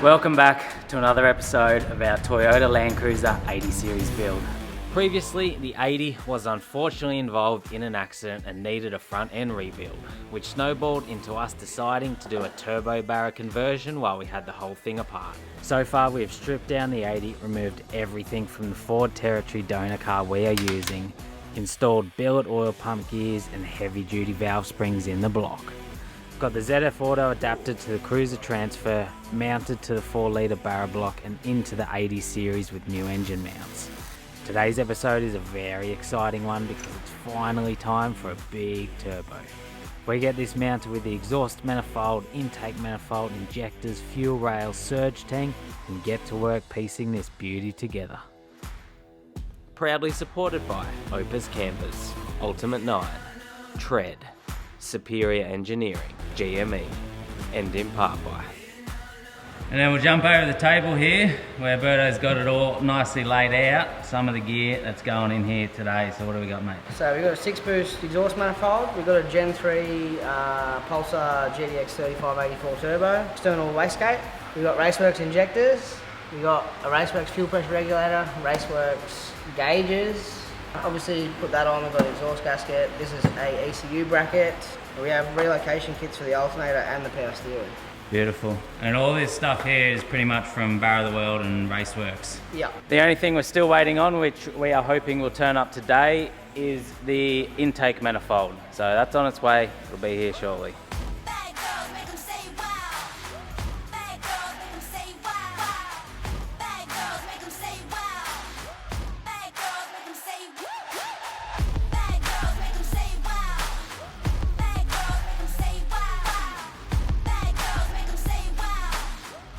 Welcome back to another episode of our Toyota LandCruiser 80 series build. Previously, the 80 was unfortunately involved in an accident and needed a front end rebuild, which snowballed into us deciding to do a Turbo Barra conversion while we had the whole thing apart. So far, we have stripped down the 80, removed everything from the Ford Territory donor car we are using, installed billet oil pump gears and heavy duty valve springs in the block. Got the ZF Auto adapted to the Cruiser transfer, mounted to the 4-litre Barra block and into the 80 series with new engine mounts. Today's episode is a very exciting one because it's finally time for a big turbo. We get this mounted with the exhaust manifold, intake manifold, injectors, fuel rails, surge tank and get to work piecing this beauty together. Proudly supported by Opus Campers, Ultimate 9, Tread, Superior Engineering, GME, and in part by. And then we'll jump over the table here where Berto's got it all nicely laid out, some of the gear that's going in here today. So what do we got, mate? So we've got a 6-boost exhaust manifold, we've got a Gen 3 Pulsar GDX 3584 turbo, external wastegate, we've got Raceworks injectors, we've got a Raceworks fuel pressure regulator, Raceworks gauges. Obviously put that on, we've got an exhaust gasket, this is a ECU bracket, we have relocation kits for the alternator and the power steering. Beautiful. And all this stuff here is pretty much from Barra of the World and Raceworks. Yeah. The only thing we're still waiting on, which we are hoping will turn up today, is the intake manifold. So that's on its way, it'll be here shortly.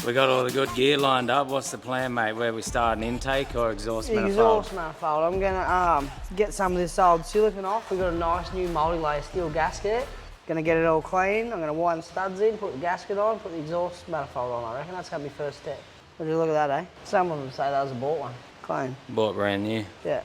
We got all the good gear lined up. What's the plan, mate? Where we start, an intake or exhaust manifold? Exhaust manifold. I'm gonna get some of this old silicone off. We've got a nice new multi-layer steel gasket. Gonna get it all clean. I'm gonna wind the studs in, put the gasket on, put the exhaust manifold on. I reckon that's gonna be first step. Would you look at that, eh? Some of them say that was a bought one. Clean. Bought brand new. Yeah.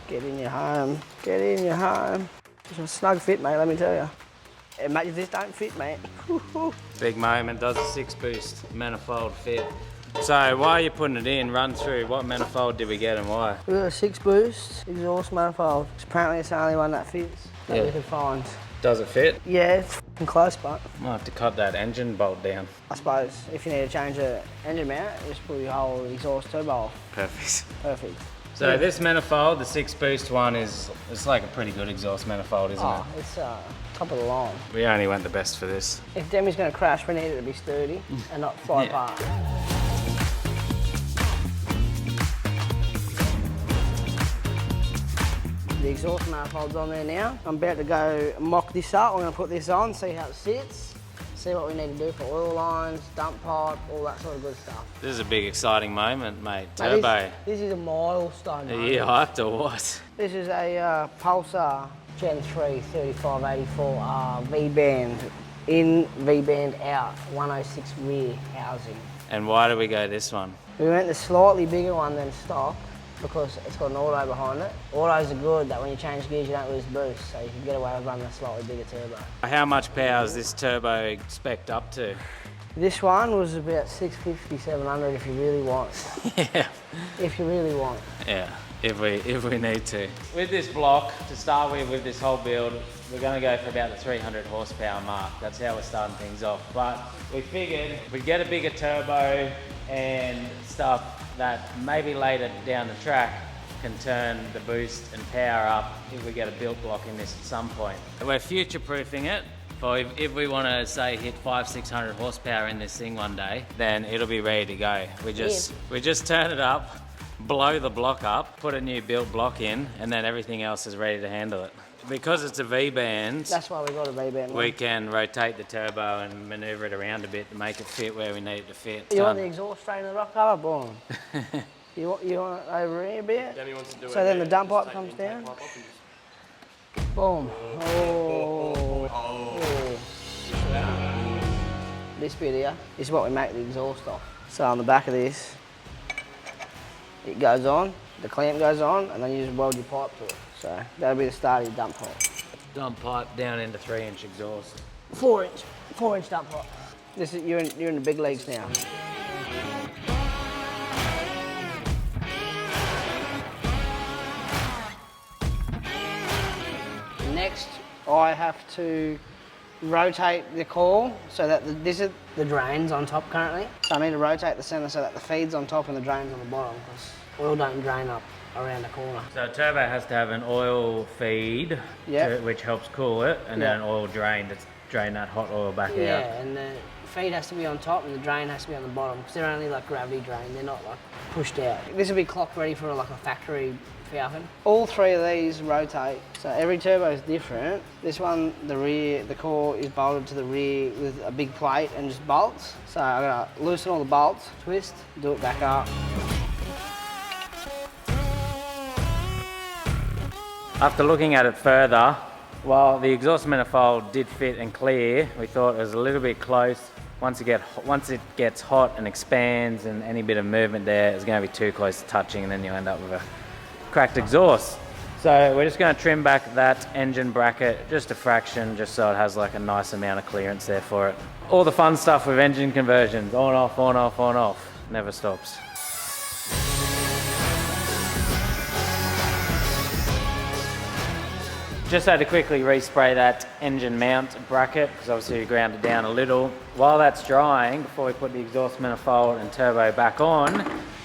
Get in your home, get in your home. It's a snug fit, mate, let me tell you. Yeah, mate, if this don't fit, mate. Big moment, does a 6-boost manifold fit? So while you're putting it in, run through what manifold did we get and why? We got a 6-boost exhaust manifold. Apparently it's the only one that fits that we can find. Does it fit? Yeah, it's f***ing close, but Might have to cut that engine bolt down. I suppose if you need to change the engine mount, just pull your whole exhaust turbo off. Perfect. Perfect. So this manifold, the 6-boost one, it's like a pretty good exhaust manifold, isn't it? It's top of the line. We only went the best for this. If Demi's going to crash, we need it to be sturdy and not fly apart. The exhaust manifold's on there now. I'm about to go mock this up. I'm going to put this on, see how it sits, see what we need to do for oil lines, dump pipe, all that sort of good stuff. This is a big exciting moment, mate. Turbo. This is a milestone. Are you hyped or what? This is a Pulsar Gen 3 3584 V-band in, V-band out, 106 rear housing. And why do we go this one? We went the slightly bigger one than stock because it's got an auto behind it. Autos are good that when you change gears you don't lose boost, so you can get away with running a slightly bigger turbo. How much power is this turbo spec'd up to? This one was about 650, 700 if you really want. Yeah. If you really want. Yeah, if we need to. With this block, to start with this whole build, we're going to go for about the 300 horsepower mark. That's how we're starting things off. But we figured we'd get a bigger turbo and stuff that maybe later down the track can turn the boost and power up if we get a built block in this at some point. We're future-proofing it. For if we want to say hit 500-600 horsepower in this thing one day, then it'll be ready to go. We just turn it up, blow the block up, put a new built block in, and then everything else is ready to handle it. Because it's a V-band, that's why we got a V-band. We can rotate the turbo and manoeuvre it around a bit to make it fit where we need it to fit. You want the exhaust straight in the rock cover? Boom. you want it over here a bit? So then the dump pipe comes down? Boom. Oh. This bit here is what we make the exhaust off. So on the back of this, it goes on, the clamp goes on, and then you just weld your pipe to it. So that'll be the start of your dump pipe. Dump pipe down into 3-inch exhaust. 4-inch dump pipe. This is you're in the big leagues now. Next, I have to rotate the core so that this is the drains on top currently. So I need to rotate the center so that the feed's on top and the drain's on the bottom, because oil don't drain up around the corner. So a turbo has to have an oil feed, which helps cool it, and then an oil drain to drain that hot oil back out. Yeah, and the feed has to be on top and the drain has to be on the bottom, because they're only like gravity drain, they're not like pushed out. This will be clock ready for like a factory falcon. All 3 of these rotate, so every turbo is different. This one, the core is bolted to the rear with a big plate and just bolts. So I gotta loosen all the bolts, twist, do it back up. After looking at it further, while the exhaust manifold did fit and clear, we thought it was a little bit close. Once it gets hot and expands and any bit of movement there, it's going to be too close to touching, and then you end up with a cracked exhaust. So we're just going to trim back that engine bracket just a fraction, just so it has like a nice amount of clearance there for it. All the fun stuff with engine conversions, on off, on off, on off, never stops. Just had to quickly respray that engine mount bracket, because obviously we ground it down a little. While that's drying, before we put the exhaust manifold and turbo back on,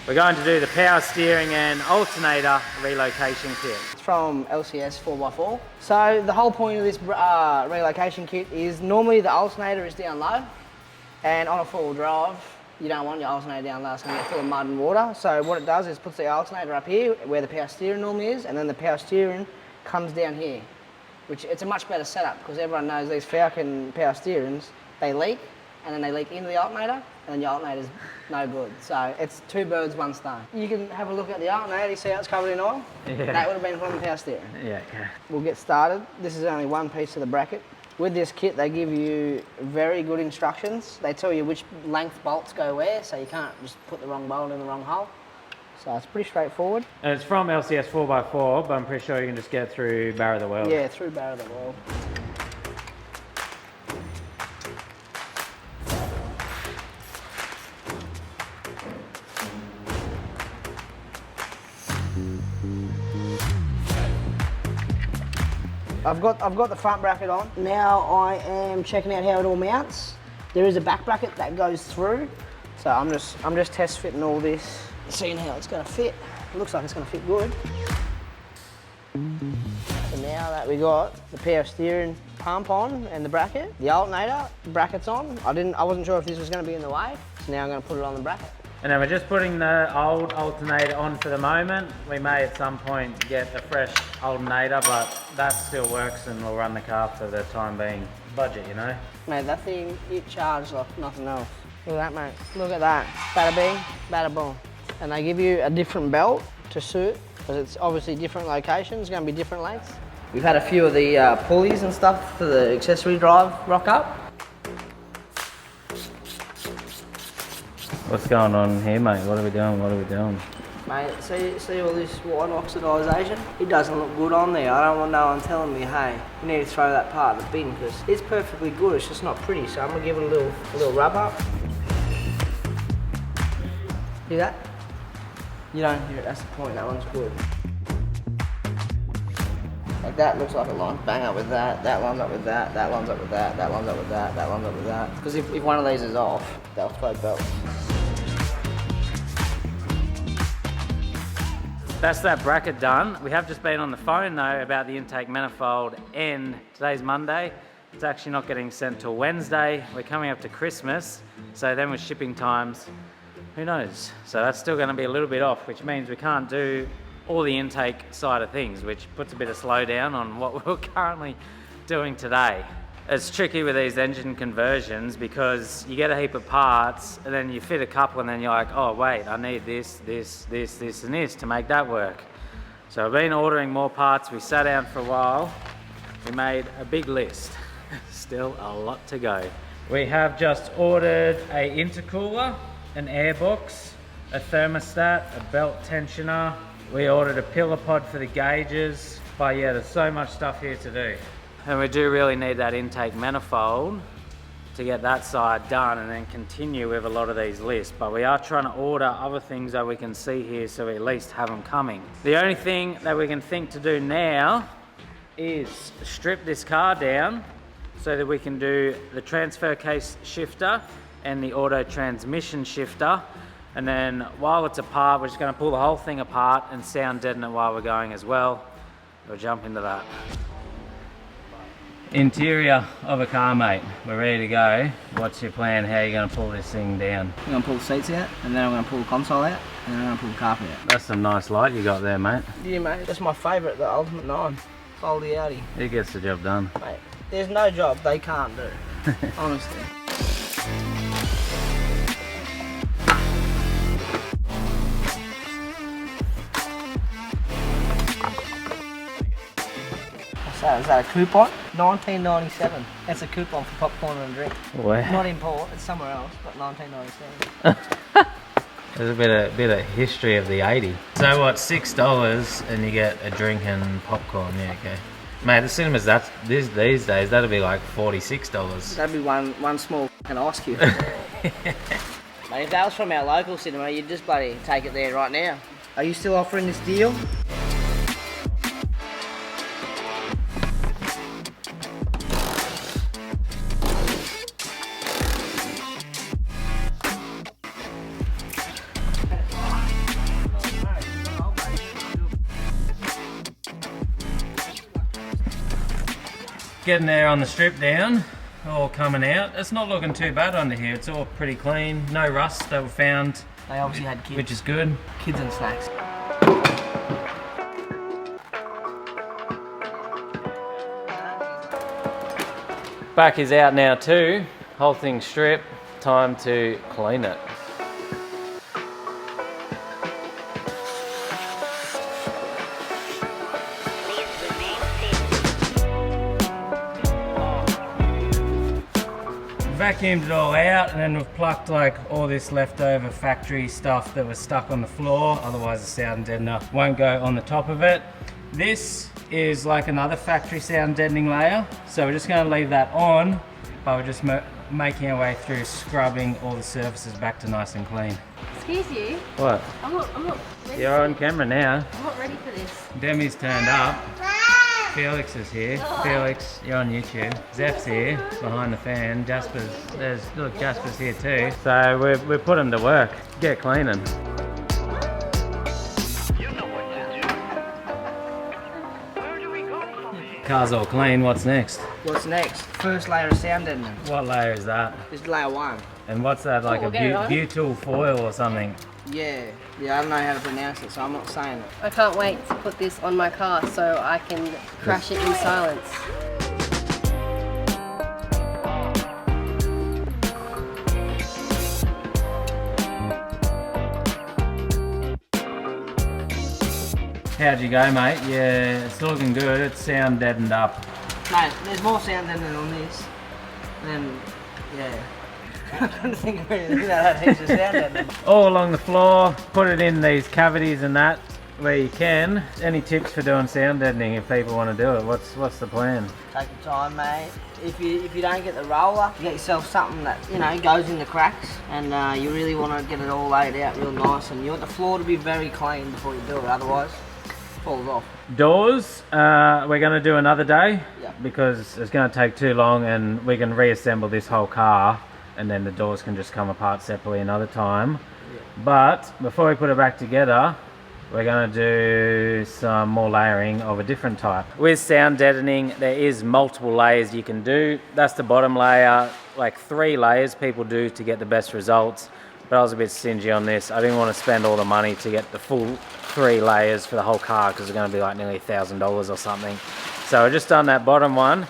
we're going to do the power steering and alternator relocation kit. It's from LCS 4x4. So the whole point of this relocation kit is normally the alternator is down low, and on a four-wheel drive, you don't want your alternator down low, it's going to get full of mud and water. So what it does is puts the alternator up here, where the power steering normally is, and then the power steering comes down here, which it's a much better setup, because everyone knows these Falcon power steerings, they leak, and then they leak into the alternator, and then your alternator's no good. So it's 2 birds, 1 stone. You can have a look at the alternator, you see how it's covered in oil? Yeah. That would have been from the power steering. Yeah, okay. We'll get started. This is only one piece of the bracket. With this kit, they give you very good instructions. They tell you which length bolts go where, so you can't just put the wrong bolt in the wrong hole. So it's pretty straightforward. And it's from LCS 4x4, but I'm pretty sure you can just get through Barra the World. Yeah, through Barra the World. I've got the front bracket on. Now I am checking out how it all mounts. There is a back bracket that goes through. So I'm just test fitting all this, seeing how it's gonna fit. It looks like it's gonna fit good. So now that we got the power steering pump on and the bracket, the alternator bracket's on. I wasn't sure if this was gonna be in the way, so now I'm gonna put it on the bracket. And then we're just putting the old alternator on for the moment. We may at some point get a fresh alternator, but that still works and we'll run the car for the time being. Budget, you know? Mate, that thing, it charged like nothing else. Look at that, mate. Look at that. Bada bing, bada boom. And they give you a different belt to suit, because it's obviously different locations, it's going to be different lengths. We've had a few of the pulleys and stuff for the accessory drive rock up. What's going on here, mate? What are we doing? What are we doing? Mate, see all this white oxidisation? It doesn't look good on there. I don't want no one telling me, hey, you need to throw that part in the bin, because it's perfectly good, it's just not pretty. So I'm going to give it a little rub up. See that? You don't hear it, that's the point, that one's good. Like that looks like it lines bang up with that, that lines up with that, that lines up with that, that lines up with that, that lines up with that. Because if one of these is off, they'll throw belts. That's that bracket done. We have just been on the phone though about the intake manifold, and today's Monday. It's actually not getting sent till Wednesday. We're coming up to Christmas, so then with shipping times, who knows? So that's still going to be a little bit off, which means we can't do all the intake side of things, which puts a bit of slowdown on what we're currently doing today. It's tricky with these engine conversions because you get a heap of parts and then you fit a couple and then you're like, oh wait, I need this, this, this, this and this to make that work. So I've been ordering more parts. We sat down for a while. We made a big list. Still a lot to go. We have just ordered a intercooler, an airbox, a thermostat, a belt tensioner. We ordered a pillar pod for the gauges. But yeah, there's so much stuff here to do. And we do really need that intake manifold to get that side done and then continue with a lot of these lists. But we are trying to order other things that we can see here so we at least have them coming. The only thing that we can think to do now is strip this car down so that we can do the transfer case shifter and the auto transmission shifter. And then while it's apart, we're just going to pull the whole thing apart and sound deaden it while we're going as well. We'll jump into that. Interior of a car, mate. We're ready to go. What's your plan? How are you going to pull this thing down? I'm going to pull the seats out, and then I'm going to pull the console out, and then I'm going to pull the carpet out. That's some nice light you got there, mate. Yeah, mate. That's my favourite, the Ultimate 9. Foldy Audi. It gets the job done. Mate, there's no job they can't do. Honestly. Is that a coupon? 19.97. That's a coupon for popcorn and a drink. Wow. Not in Port, it's somewhere else, but 19.97. There's a bit of history of the 80. So what, $6 and you get a drink and popcorn, yeah, okay. Mate, the cinemas these days, that'll be like $46. That'd be one small fucking ice cube. Mate, if that was from our local cinema, you'd just bloody take it there right now. Are you still offering this deal? Getting there on the strip down, all coming out. It's not looking too bad under here. It's all pretty clean. No rust that we found. They obviously had kids. Which is good. Kids and snacks. Back is out now too. Whole thing stripped. Time to clean it. Vacuumed it all out, and then we've plucked like all this leftover factory stuff that was stuck on the floor, otherwise the sound deadener won't go on the top of it. This is like another factory sound deadening layer, so we're just going to leave that on, but we're just making our way through scrubbing all the surfaces back to nice and clean. Excuse you? What? I'm not ready. You're on camera now. I'm not ready for this. Demi's turned up. Felix is here. Felix, you're on YouTube. Zeph's here, behind the fan. Jasper's here too. So we've put him to work. Get cleaning. Car's all clean. What's next? What's next? First layer of sound deadening. What layer is that? This is layer 1. And what's that, like butyl foil or something? Yeah, I don't know how to pronounce it, so I'm not saying it. I can't wait to put this on my car so I can crash it in silence. How'd you go, mate? Yeah, it's looking good. It's sound deadened up. No, there's more sound deadening on this. Then, yeah. I couldn't think of anything that had heaps of sound deadening. All along the floor, put it in these cavities and that where you can. Any tips for doing sound deadening if people want to do it? What's the plan? Take your time, mate. If you don't get the roller, you get yourself something that, you know, goes in the cracks, and you really want to get it all laid out real nice, and you want the floor to be very clean before you do it, otherwise it falls off. Doors, we're going to do another day, Yep. because it's going to take too long, and we can reassemble this whole car, and then the doors can just come apart separately another time. Yeah. But before we put it back together, we're going to do some more layering of a different type. With sound deadening, there is multiple layers you can do. That's the bottom layer, like 3 layers people do to get the best results. But I was a bit stingy on this. I didn't want to spend all the money to get the full 3 layers for the whole car, because it's going to be like nearly $1,000 or something. So I've just done that bottom one.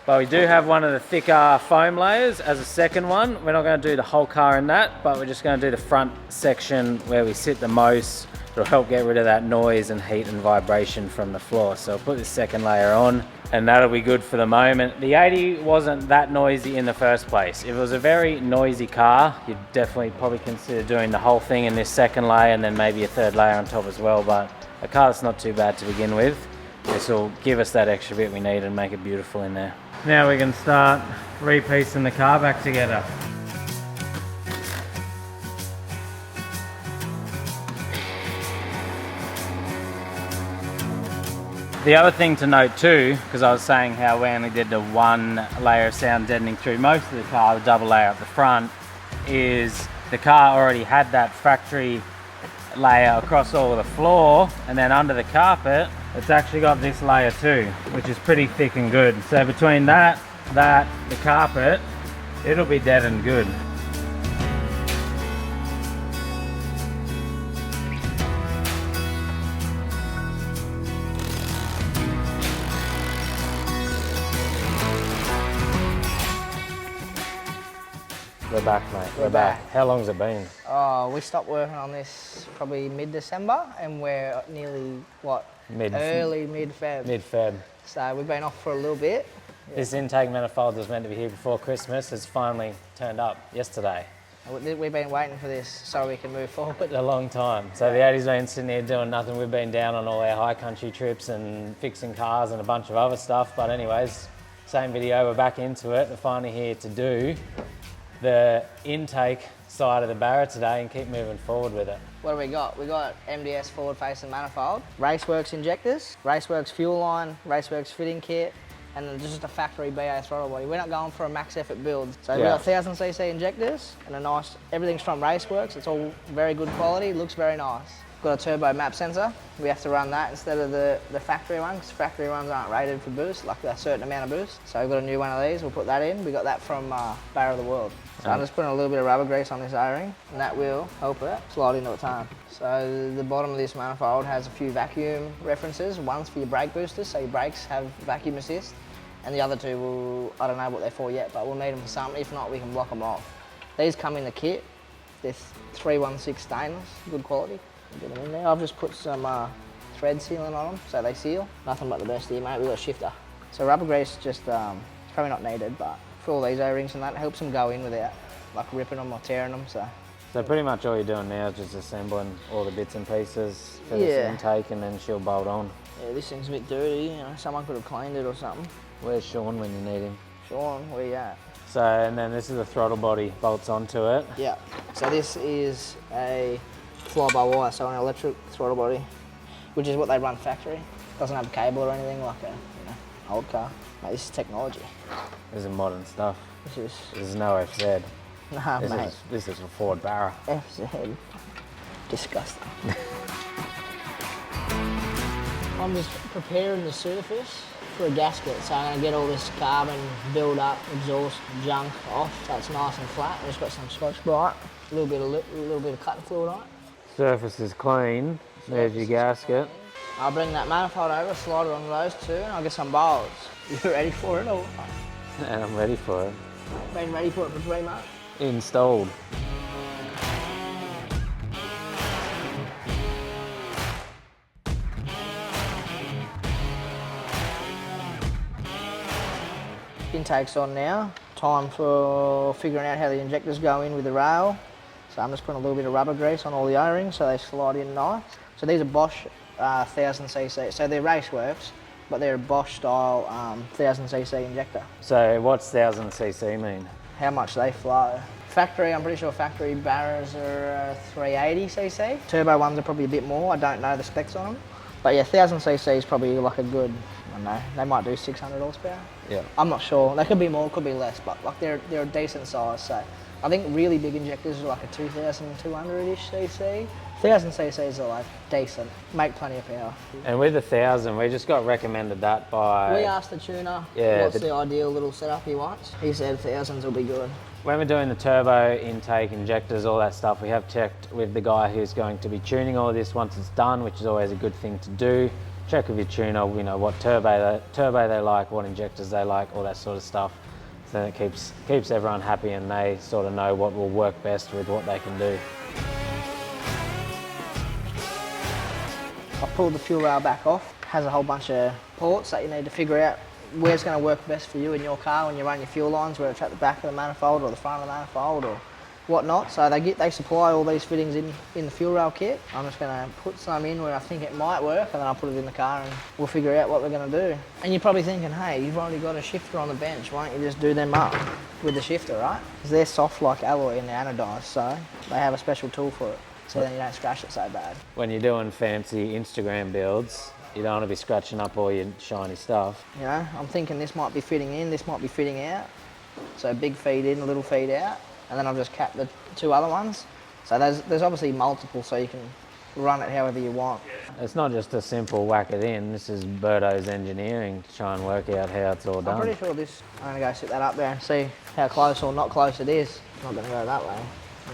But we do have one of the thicker foam layers as a second one. We're not going to do the whole car in that, but we're just going to do the front section where we sit the most. It'll help get rid of that noise and heat and vibration from the floor. So I'll put this second layer on, and that'll be good for the moment. The 80 wasn't that noisy in the first place. If it was a very noisy car, you'd definitely probably consider doing the whole thing in this second layer and then maybe a third layer on top as well. But a car that's not too bad to begin with. This will give us that extra bit we need and make it beautiful in there. Now we can start repiecing the car back together. The other thing to note too, because I was saying how we only did the one layer of sound deadening through most of the car, the double layer up the front, is the car already had that factory layer across all of the floor, and then under the carpet it's actually got this layer too, which is pretty thick and good. So between the carpet, it'll be deadened good. We're back, mate. We're back. How long's it been? Oh, we stopped working on this probably mid-December, and we're nearly, early mid-Feb. Mid-Feb. So we've been off for a little bit. Yeah. This intake manifold was meant to be here before Christmas. It's finally turned up yesterday. We've been waiting for this so we can move forward. A long time. So the 80's been sitting here doing nothing. We've been down on all our high country trips and fixing cars and a bunch of other stuff. But anyways, same video, we're back into it. We're finally here to do the intake side of the Barra today and keep moving forward with it. What do we got? We got MDS forward facing manifold, Raceworks injectors, Raceworks fuel line, Raceworks fitting kit, and then just a factory BA throttle body. We're not going for a max effort build. So we've got 1000cc injectors and a nice, everything's from Raceworks. It's all very good quality, looks very nice. Got a turbo map sensor. We have to run that instead of the factory one, because factory ones aren't rated for boost, like a certain amount of boost. So we've got a new one of these, we'll put that in. We got that from Barra of the World. So I'm just putting a little bit of rubber grease on this O-ring, and that will help it slide into its time. So the bottom of this manifold has a few vacuum references. One's for your brake boosters, so your brakes have vacuum assist. And the other two will, I don't know what they're for yet, but we'll need them for something. If not, we can block them off. These come in the kit. They're 316 stainless, good quality. Get them in there. I've just put some thread sealant on them so they seal. Nothing but the best here, mate. We've got a shifter. So rubber grease just, it's probably not needed, but for all these O-rings and that, it helps them go in without like ripping them or tearing them. So pretty much all you're doing now is just assembling all the bits and pieces for this intake, and then she'll bolt on. Yeah, this thing's a bit dirty, you know, someone could have cleaned it or something. Where's Sean when you need him? Sean, where you at? So, and then this is the throttle body, bolts onto it. Yeah, so this is a fly-by-wire, so an electric throttle body, which is what they run factory. Doesn't have a cable or anything like a old car. Mate, this is technology. This is modern stuff. This is no FZ. Nah, mate. This is a Ford Barra. FZ. Disgusting. I'm just preparing the surface for a gasket, so I'm going to get all this carbon build up, exhaust junk off, so it's nice and flat. I've just got some Scotch-Brite, a little bit of cutting fluid on it. Surface is clean. There's your gasket. I'll bring that manifold over, slide it on those two, and I'll get some bolts. You ready for it or what? And I'm ready for it. Been ready for it for 3 months. Installed. Intake's on now. Time for figuring out how the injectors go in with the rail. So I'm just putting a little bit of rubber grease on all the O-rings so they slide in nice. So these are Bosch 1000cc. So they're Raceworks, but they're a Bosch style 1000cc injector. So what's 1000cc mean? How much they flow. Factory, I'm pretty sure factory Barras are 380cc. Turbo ones are probably a bit more. I don't know the specs on them. But yeah, 1000cc is probably like a good, I don't know, they might do 600 horsepower. Yeah. I'm not sure. They could be more, could be less, but like they're a decent size. So I think really big injectors are like a 2200-ish cc. 1000cc's are like decent, make plenty of power. And with the 1000, we just got recommended that by... We asked the tuner what's the ideal little setup he wants. He said 1000s will be good. When we're doing the turbo intake, injectors, all that stuff, we have checked with the guy who's going to be tuning all of this once it's done, which is always a good thing to do. Check with your tuner, you know, what turbo they like, what injectors they like, all that sort of stuff. So then it keeps everyone happy and they sort of know what will work best with what they can do. I pulled the fuel rail back off. It has a whole bunch of ports that you need to figure out where's going to work best for you in your car when you run your fuel lines, whether it's at the back of the manifold or the front of the manifold or whatnot. So they supply all these fittings in the fuel rail kit. I'm just going to put some in where I think it might work, and then I'll put it in the car and we'll figure out what we're going to do. And you're probably thinking, hey, you've already got a shifter on the bench, why don't you just do them up with the shifter, right? Because they're soft like alloy and they're anodised, so they have a special tool for it, so then you don't scratch it so bad. When you're doing fancy Instagram builds, you don't want to be scratching up all your shiny stuff. You know, I'm thinking this might be fitting in, this might be fitting out. So big feed in, little feed out, and then I'll just cap the 2 other ones. So there's obviously multiple, so you can run it however you want. It's not just a simple whack it in, this is Berto's engineering to try and work out how it's all done. I'm pretty sure this, I'm gonna go sit that up there and see how close or not close it is. It's not gonna go that way.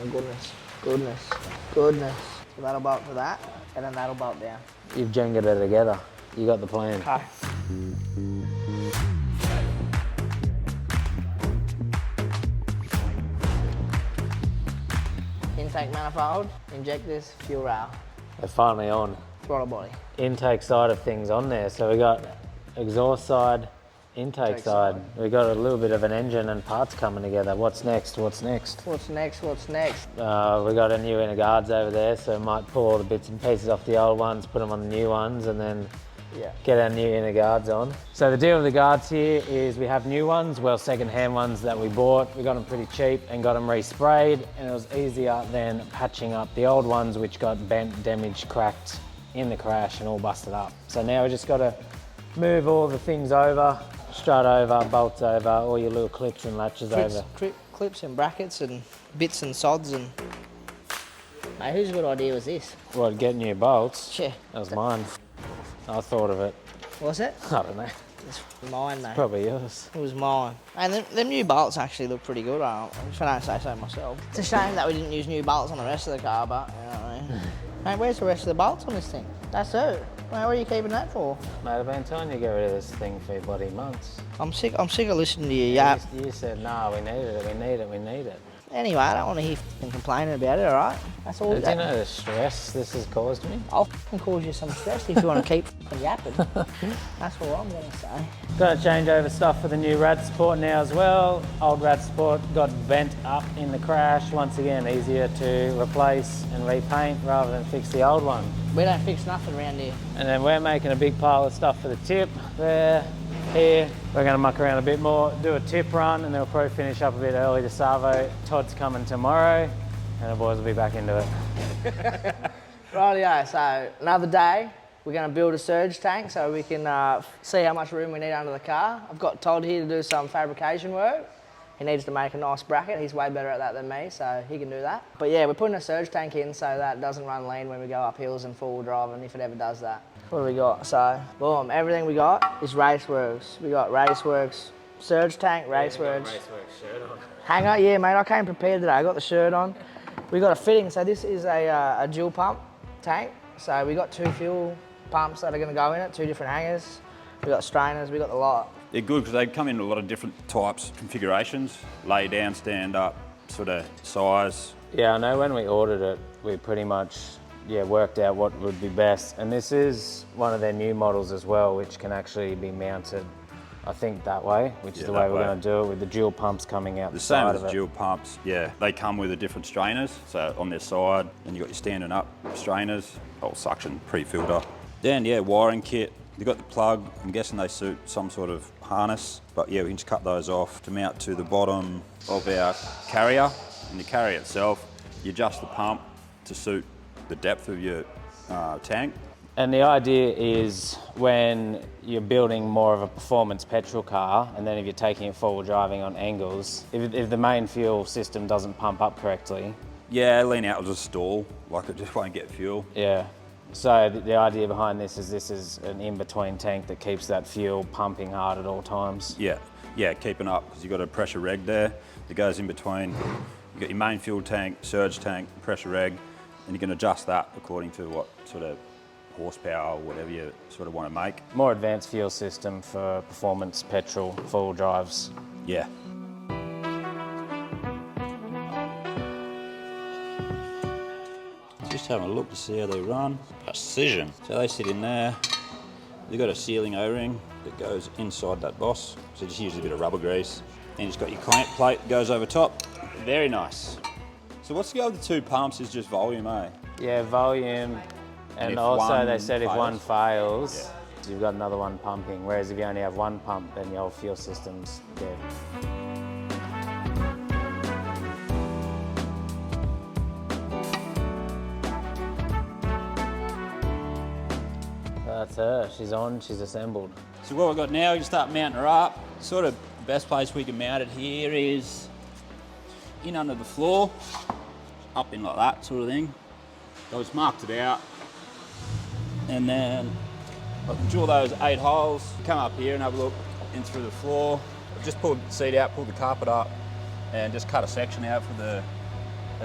Oh goodness, goodness, goodness. So that'll bolt to that, and then that'll bolt down. You've jengered it together. You got the plan. Okay. Intake manifold, injectors, fuel rail, They're finally on. throttle body. Intake side of things on there. So we got exhaust side, intake side. We got a little bit of an engine and parts coming together. What's next? What's next? What's next? What's next? We got a new inner guards over there, so might pull all the bits and pieces off the old ones, put them on the new ones, and then get our new inner guards on. So the deal with the guards here is we have new ones, well, second-hand ones that we bought. We got them pretty cheap and got them resprayed, and it was easier than patching up the old ones, which got bent, damaged, cracked in the crash and all busted up. So now we just got to move all the things over, strut over, bolts over, all your little clips and latches over. Clips and brackets and bits and sods and... Mate, whose good idea was this? What, get new bolts? Yeah. That was mine. I thought of it. Was it? I don't know. It's mine, mate. Probably yours. It was mine. And them new bolts actually look pretty good, if I don't say so myself. It's a shame that we didn't use new bolts on the rest of the car, but you know what I mean. Mate, where's the rest of the bolts on this thing? That's it. Mate, what are you keeping that for? Mate, I've been telling you to get rid of this thing for bloody months. I'm sick of listening to you yap. You said, no, we need it, we need it, we need it. Anyway, I don't want to hear f***ing complaining about it, alright? That's all. Did you know the stress this has caused me? I'll f***ing cause you some stress if you want to keep f***ing yapping. That's all I'm going to say. Got to change over stuff for the new rad support now as well. Old rad support got bent up in the crash. Once again, easier to replace and repaint rather than fix the old one. We don't fix nothing around here. And then we're making a big pile of stuff for the tip there. Here, we're going to muck around a bit more, do a tip run, and then we'll probably finish up a bit early to Savo. Todd's coming tomorrow, and the boys will be back into it. Rightio, so another day, we're going to build a surge tank so we can see how much room we need under the car. I've got Todd here to do some fabrication work. He needs to make a nice bracket. He's way better at that than me, so he can do that. But yeah, we're putting a surge tank in so that it doesn't run lean when we go up hills and four-wheel drive, and if it ever does that. What do we got? So, boom, everything we got is Raceworks. We got Raceworks surge tank, Raceworks. Raceworks shirt on. Hang on, yeah, mate, I came prepared today. I got the shirt on. We got a fitting, so this is a dual pump tank. So we got 2 fuel pumps that are going to go in it, 2 different hangers. We got strainers, we got the lot. They're good because they come in a lot of different types, configurations, lay down, stand up, sort of size. Yeah, I know when we ordered it, we pretty much worked out what would be best. And this is one of their new models as well, which can actually be mounted, I think, that way, which is the way we're going to do it, with the dual pumps coming out the side of it. The same as dual pumps, yeah. They come with the different strainers, so on their side, and you've got your standing up strainers, whole suction pre-filter. Then, wiring kit. They've got the plug. I'm guessing they suit some sort of harness, but yeah, we can just cut those off to mount to the bottom of our carrier. And the carrier itself, you adjust the pump to suit the depth of your tank. And the idea is when you're building more of a performance petrol car, and then if you're taking it forward driving on angles, if the main fuel system doesn't pump up correctly. Yeah, lean out will just stall, like it just won't get fuel. Yeah. So the idea behind this is an in-between tank that keeps that fuel pumping hard at all times. Yeah, keeping up, because you've got a pressure reg there that goes in between. You've got your main fuel tank, surge tank, pressure reg, and you can adjust that according to what sort of horsepower or whatever you sort of want to make. More advanced fuel system for performance petrol four-wheel drives. Yeah. Just having a look to see how they run. Precision. So they sit in there. They've got a sealing O-ring that goes inside that boss. So just use a bit of rubber grease. And it's got your clamp plate that goes over top. Very nice. So what's the go with the 2 pumps is just volume, eh? Yeah, volume, and if also one they said if one fails? fails, you've got another one pumping, whereas if you only have one pump, then your fuel system's dead. That's her, she's on, she's assembled. So what we've got now, we can start mounting her up. Sort of the best place we can mount it here is in under the floor, up in like that sort of thing. So it's marked it out. And then I can drill those 8 holes, come up here and have a look in through the floor. Just pull the seat out, pull the carpet up, and just cut a section out for the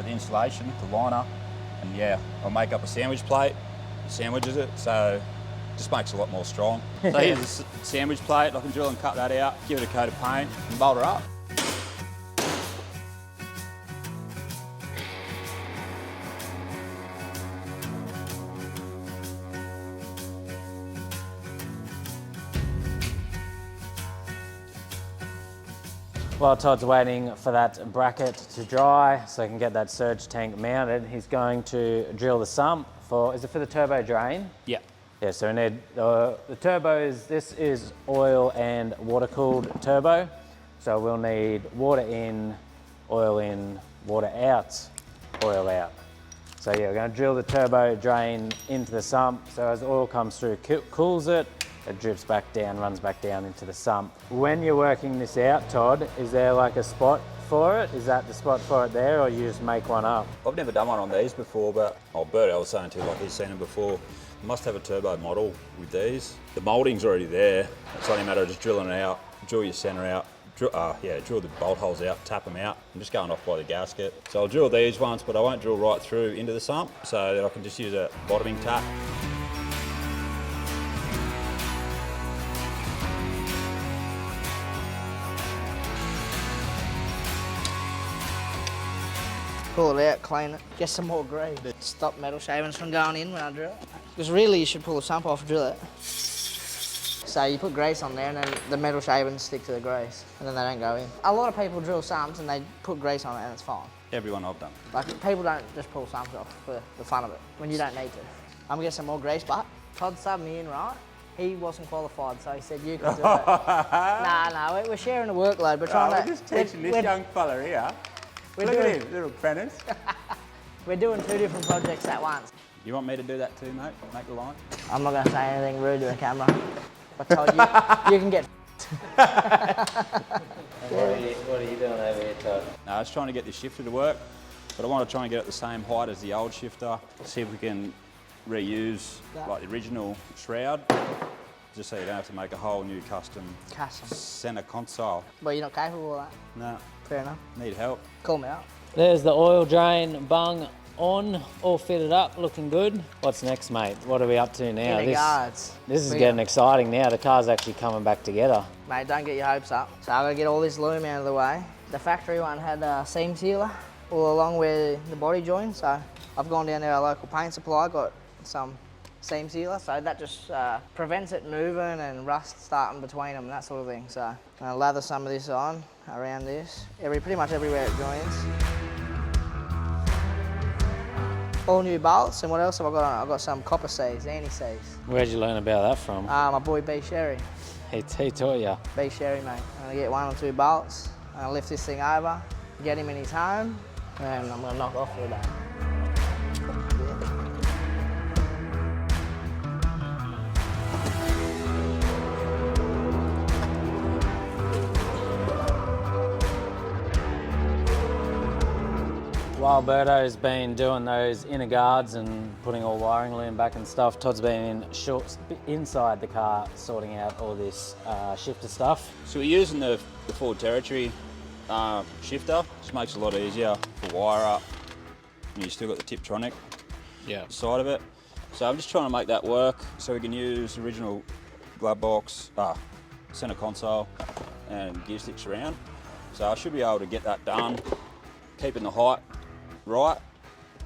insulation, the liner. And yeah, I'll make up a sandwich plate, sandwiches it, so just makes it a lot more strong. So here's the sandwich plate, I can drill and cut that out, give it a coat of paint, and bolt her up. While Todd's waiting for that bracket to dry so he can get that surge tank mounted, he's going to drill the sump for, is it for the turbo drain? Yeah. Yeah, so we need, the turbos, this is oil and water cooled turbo. So we'll need water in, water out, oil out. So yeah, we're gonna drill the turbo drain into the sump. So as oil comes through, cools it, it drips back down, runs back down into the sump. When you're working this out, Todd, is there like a spot for it? Is that the spot for it there, or you just make one up? I've never done one on these before, but Bert, I was saying too, like he's seen them before. You must have a turbo model with these. The moulding's already there. It's only a matter of just drilling it out, drill your centre out, drill the bolt holes out, tap them out. I'm just going off by the gasket. So I'll drill these ones, but I won't drill right through into the sump, so that I can just use a bottoming tap. Pull it out, clean it, get some more grease. Stop metal shavings from going in when I drill it. Because really you should pull the sump off and drill it. So you put grease on there and then the metal shavings stick to the grease and then they don't go in. A lot of people drill sumps and they put grease on it and it's fine. Everyone I've done. Like people don't just pull sumps off for the fun of it when you don't need to. I'm gonna get some more grease, but Todd subbed me in, right? He wasn't qualified, so he said you can do it. Nah, we're sharing the workload. We're trying to. We're just teaching this young fella here. Look at him, little apprentice. We're doing 2 different projects at once. You want me to do that too, mate? Make the line? I'm not going to say anything rude to the camera. But Todd, you can get What are you doing over here, Todd? No, I was trying to get this shifter to work, but I want to try and get it the same height as the old shifter. See if we can reuse like the original shroud, just so you don't have to make a whole new custom centre console. Well, you're not capable of that. No. Fair enough. Need help. Call me out. There's the oil drain bung on, all fitted up, looking good. What's next, mate? What are we up to now? Guards. This is getting exciting now. The car's actually coming back together. Mate, don't get your hopes up. So I've got to get all this loom out of the way. The factory one had a seam sealer all along where the body joins. So I've gone down to our local paint supply, got some seam sealer, so that just prevents it moving and rust starting between them and that sort of thing. So I'm going to lather some of this on around this, pretty much everywhere it joins. All new bolts, and what else have I got on it? I've got some copper C's, anti-C's. Where'd you learn about that from? My boy B Sherry. He taught you. B Sherry, mate. I'm going to get 1 or 2 bolts, I'm going to lift this thing over, get him in his home, and I'm going to knock off for the day. While Berto's been doing those inner guards and putting all wiring loom back and stuff, Todd's been inside the car sorting out all this shifter stuff. So we're using the Ford Territory shifter, which makes it a lot easier to wire up. And you still got the Tiptronic side of it. So I'm just trying to make that work so we can use original glove box, centre console and gear sticks around. So I should be able to get that done, keeping the height right,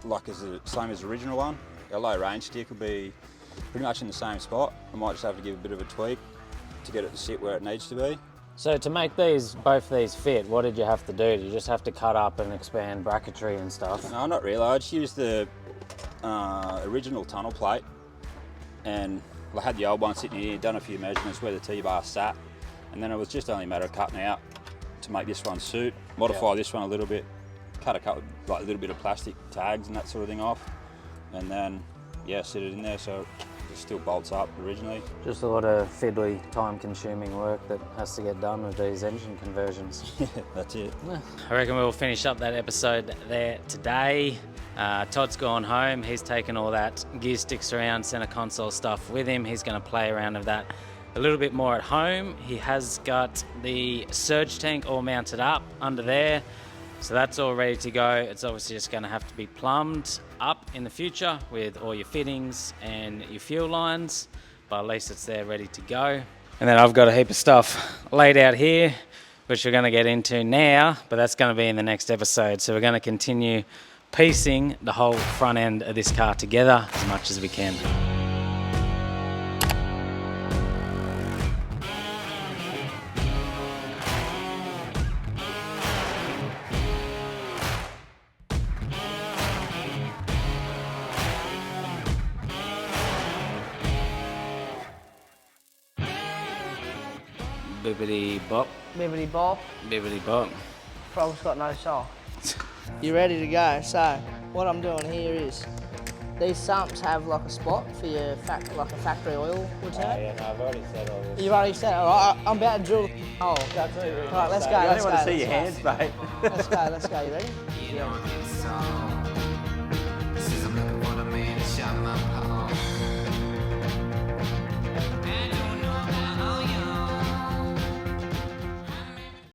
like as the same as the original one. Our low range stick will be pretty much in the same spot. I might just have to give a bit of a tweak to get it to sit where it needs to be. So to make both these fit, what did you have to do? Did you just have to cut up and expand bracketry and stuff? No, not really. I just used the original tunnel plate, and I had the old one sitting here, done a few measurements where the T-bar sat, and then it was just only a matter of cutting out to make this one suit, modify this one a little bit, cut like a little bit of plastic tags and that sort of thing off, and then sit it in there so it still bolts up originally. Just a lot of fiddly, time-consuming work that has to get done with these engine conversions. Yeah, that's it. I reckon we'll finish up that episode there today. Todd's gone home. He's taken all that gear stick surround center console stuff with him. He's going to play around with that a little bit more at home. He has got the surge tank all mounted up under there, so that's all ready to go. It's obviously just going to have to be plumbed up in the future with all your fittings and your fuel lines, but at least it's there ready to go. And then I've got a heap of stuff laid out here, which we're going to get into now, but that's going to be in the next episode. So we're going to continue piecing the whole front end of this car together as much as we can. Bibbidi bop, Bibbidi bop. bibbidi bop. Frog's got no soul. You're ready to go. So what I'm doing here is these sumps have like a spot for your like a factory oil return. Oh, yeah, no, I've already said all this. You've already said it. All right, I'm about to drill. Oh, that's it. All right, let's go. I Let's don't go. want to see your let's hands, go. mate. Let's go. You ready? You know this song. Says I'm looking for the man to shine my